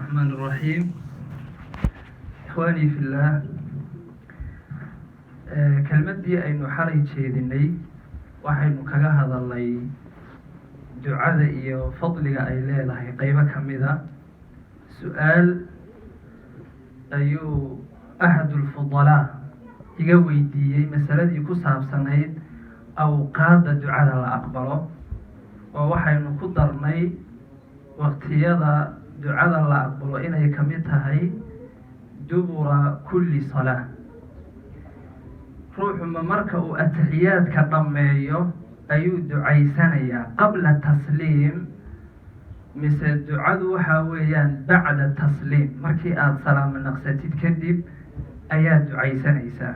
الرحمن الرحيم. إخواني في الله، kelmaddii aynu xalay jeedinay waxaynu kaga hadalnay ducada iyo fadliga ay leedahay qeybo ka mida. su-aal ayuu axadulfudalaa iga weydiiyey masaladii ku saabsanayd awqaadda ducada la aqbalo, oo waxaynu ku darnay waqtiyada ducada la aqbalo inay ka mid tahay dubura kulli salaa. ruuxuma marka uu atixiyaadka dhammeeyo ayuu ducaysanayaa qabla tasliim, mise ducadu waxaa weeyaan bacda tasliim, markii aada salaamo naqsatid kadib ayaa ducaysanaysaa.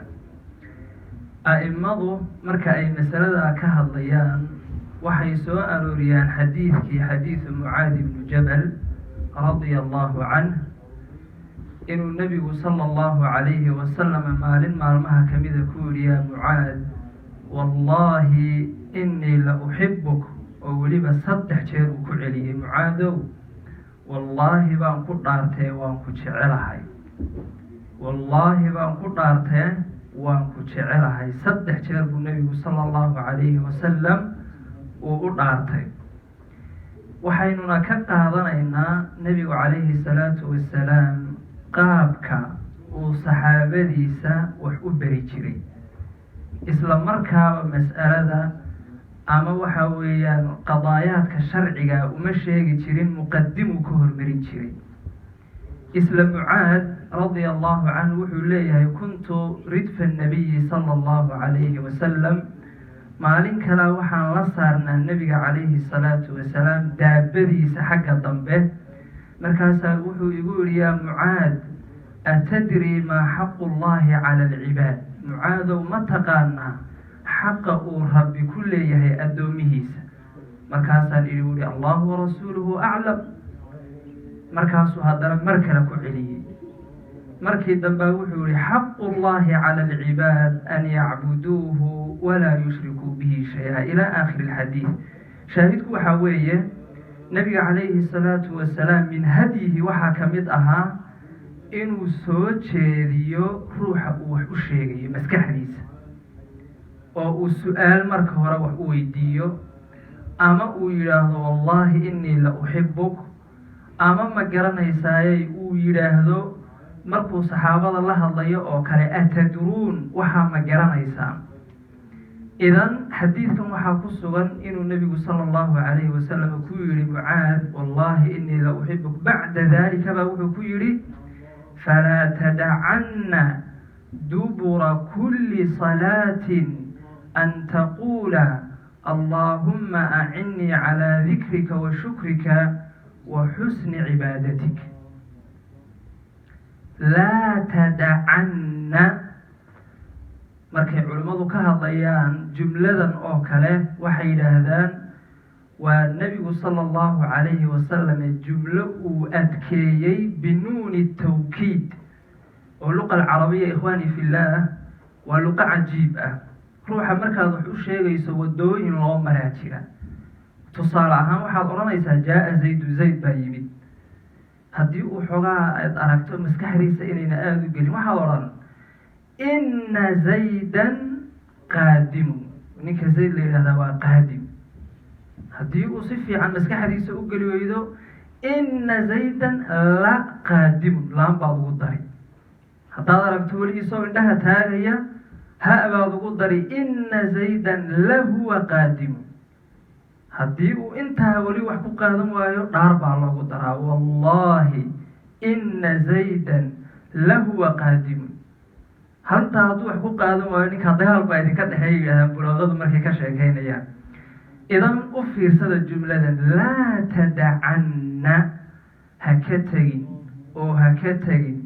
a'immadu marka ay masaladaa ka hadlayaan waxay soo arooriyaan xadiidu mucaad ibnu jabal radia allahu canh, inuu nebigu sala allahu calayhi wasalam maalin maalmaha kamida ku yidhi, yaa mucaad, wallaahi inii la uxibuk, oo weliba 3 jeer uu ku celiyey. mucaadow, wallaahi baan ku dhaartee waan ku jecelahay, wallaahi baan ku dhaartee waan ku jecelahay. 3 jeer buu nebigu sala allahu calayhi wasalam uu u dhaartay. waxaynuna ka qaadanaynaa nebigu calayhi salaatu wasalaam qaabka uu saxaabadiisa wax u beri jiray, isla markaaba mas'alada ama waxa weeyaan qadaayaadka sharciga uma sheegi jirin, muqadimuu ka hormarin jiray. isla mucaad radia allahu canhu wuxuu leeyahay, kuntu ridfa nabiyi sala allahu calayhi wasalam, maalin kalaa waxaan la saarnaa nebiga calayhi salaatu wasalaam daabadiisa xagga dambe. markaasaa wuxuu igu yidhi, yaa mucaad, atadrii maa xaqu llahi cala alcibaad? mucaadow, ma taqaanaa xaqa uu rabbi ku leeyahay addoomihiisa? markaasaan ihi allahu warasuuluhu aclam. markaasuu haddana mar kale ku celiyey. markii dambea wuxuu yihi, xaqu llahi cala alcibaad an yacbuduuhu walaa yushrikuu bihi shay-a, ilaa aakhiri alxadiid. shaahidku waxaa weeye, nebiga calayhi salaatu wasalaam min hadyihi waxaa ka mid ahaa inuu soo jeediyo ruuxa uu wax u sheegayo maskaxdiisa, oo uu su-aal marka hore wax u weydiiyo, ama uu yidhaahdo wallaahi inii la uxibuk, ama ma garanaysaaye uu yidhaahdo markuu saxaabada la hadlayo oo kale, atadruun, waxaa ma garanaysaa? idan xadiidkan waxaa ku sugan inuu nebigu sala allahu calayhi wasalam ku yidhi, mucaad, wallaahi inii la uxibuk. bacda dalika baa wuxuu ku yidhi, falaa tadacanna dubura kulli salaatin an taquula allaahumma acinnii calaa dikrika wa shukrika wa xusni cibaadatik. laa tadacanna, markay culimmadu ka hadlayaan jumladan oo kale waxay yidhaahdaan waa nebigu sala allahu calayhi wasalam jumlo uu adkeeyey binuuni tawkiid, oo luqa alcarabiya ikhwaani fillaah waa luqa cajiib ah. ruuxa markaad wax u sheegayso wadooyin loo maraa jira. tusaale ahaan waxaad odhanaysaa, jaa-a zaydu, zayd baa yimid. haddii uu xogaa aad aragto maskaxdiisa inayna aada u gelin, waxaad odhan inna zaydan qaadimun, ninka zayd la yidhahdaa waa qaadim. haddii uu si fiican maskaxdiisa u geli weydo, inna zaydan la qaadimun, laan baad ugu dari. haddaad aragto weligiisoo indhaha taagaya, ha baad ugu dari, inna zaydan lahuwa qaadimun. haddii uu intaa weli wax ku qaadan waayo, dhaar baa loogu daraa, wallaahi inna zaydan lahuwa qaadimun. haltaa hadduu wax ku qaadan waayo, ninkaa dagaal baa idinka dhexeeya yidhahdaan buloodadu markay ka sheekaynayaan. idan u fiirsada jumladan, laa tadacanna, ha ka tegin oo ha ka tegin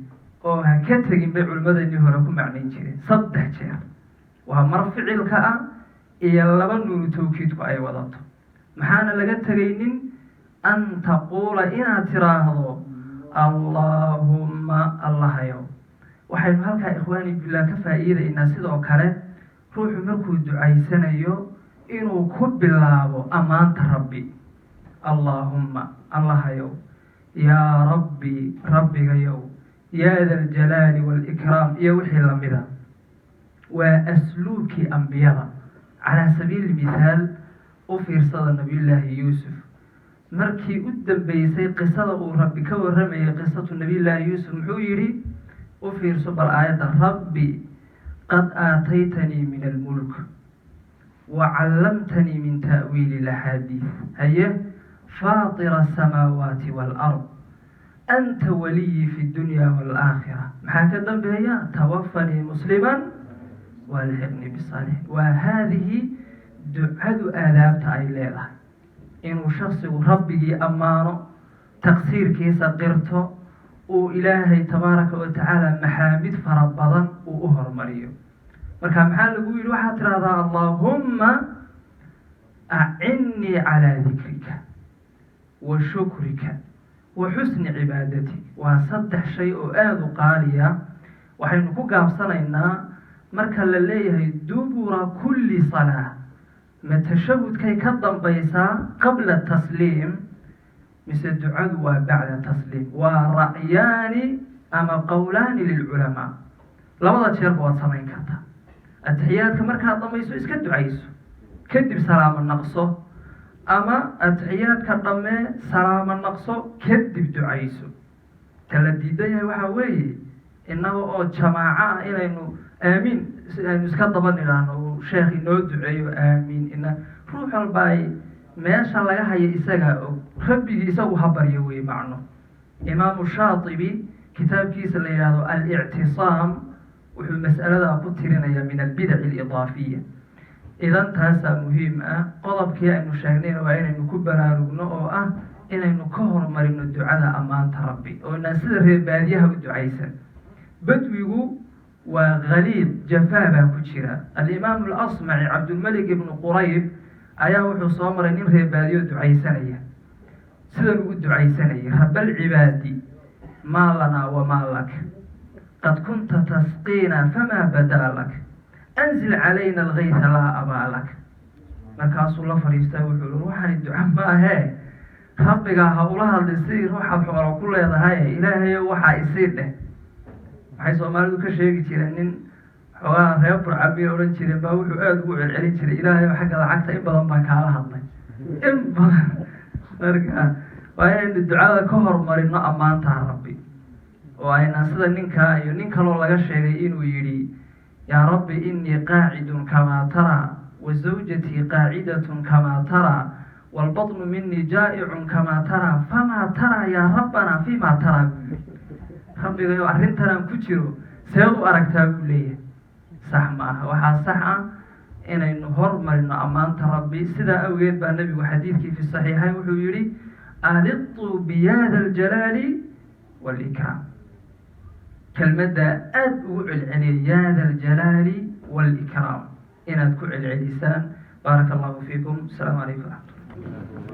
oo ha ka tegin bay culimmadeenii hore ku macnayn jireen. 3 jeer waa mar ficilka ah iyo 2 nuunu tawkiidku ay wadato. maxaana laga tegaynin? an taquula, inaad tiraahdo allaahumma, allahayow. waxaynu halkaa ikhwaani billah ka faa'iidaynaa sidoo kale ruuxu markuu ducaysanayo inuu ku bilaabo ammaanta rabbi. allaahumma, allahayow yaa rabbi rabbigayow yaa da aljalaali waalikraam iyo wixii lamida waa asluubkii ambiyada calaa sabiili mithaal u fiirsada nabiyullaahi yuusuf markii u dambeysay qisada uu rabbi ka warramayay qisatu nabiyullaahi yuusuf muxuu yidhi u fiirso bal aayadda rabbi qad aataytanii min almulk wacallamtanii min ta'wiili laxaadiis haye faatira asamaawaati waalard anta waliyii fi dunya waalaakhira maxaa ka dambeeya tawafanii musliman waalxiqnii bisaalix waa haadihi ducadu aadaabta ay leedahay inuu shaksigu rabbigii ammaano taqsiirkiisa qirto uu ilaahay tabaaraka wa tacaala maxaamid fara badan uu u hormariyo marka maxaa lagu yidhi waxaad tidhahdaa allaahumma acinnii calaa dikrika wa shukrika wa xusni cibaadatik waa 3 shay oo aada u qaaliya waxaynu ku gaabsanaynaa marka la leeyahay dubura kulli salaa ma tashahudkay ka dambaysaa qabla tasliim mise ducadu waa bacda tasliim waa ra'yaani ama qowlaani lilculamaa labada jeerba waad samayn kartaa atixiyaadka markaad dhamayso iska ducayso kadib salaamo naqso ama atixiyaadka dhammee salaamo naqso kadib ducayso kala diidan yahay waxaa weeye innaga oo jamaaco ah inaynu aamiin aynu iska daba nidhaahno sheekh inoo duceeyo aamiin ruux walba ay meesha laga haya isagaa og rabbigii isagu ha baryo wey macno imaamu shaatibi kitaabkiisa la yidhaahdo alictisaam wuxuu mas'aladaa ku tirinaya min albidaci alidaafiya idan taasaa muhiim ah qodobkii aynu sheegnayna waa inaynu ku baraarugno oo ah inaynu ka hormarino ducada ammaanta rabbi oo inaan sida reer baadiyaha u ducaysan badwigu waa khaliid jafaa baa ku jira alimaamu alasmaci cabdulmalik ibnu qurayb ayaa wuxuu soo maray nin reer baadiyo ducaysanaya sidan ugu ducaysanayay rabalcibaadi maa lanaa wamaa lak qad kunta tasqiina famaa badaa lak anzil calayna algayta laa abaa lak markaasuu la fadhiistaa wuxuu i waxaani duca maahee rabbigaa ha ula hadlay sidii ruuxaad xoolo ku leedahay ilaahayo waxaa isii dheh waxay soomaalidu ka sheegi jireen nin xoogaha reer burcabiyay odhan jireen baa wuxuu aada ugu celcelin jiray ilaahayo xagga lacagta in badan baan kaala hadlay in badan marka waa inaynu ducada ka hormarino ammaantaa rabbi oo aynaan sida ninkaa iyo nin kaloo laga sheegay inuu yidhi yaa rabbi inii qaacidun kamaa taraa wa zawjatii qaacidatun kamaa taraa waalbatnu minii jaa'icun kamaa taraa famaa taraa yaa rabbanaa fiimaa taraa buu yidhi rabbigayo arrintanaan ku jiro seed u aragtaa buu leeyahay sax ma aha waxaa sax ah inaynu hormarino ammaanta rabbi sidaa awgeed baa nebigu xadiidkii fi saxiixayn wuxuu yidhi aliquu biyaada aljalaali waalikraam kelmadda aada ugu celceliyay yaada aljalaali waalikraam inaad ku celcelisaan baaraka allahu fiikum asalaamu calaykum waraxmatullah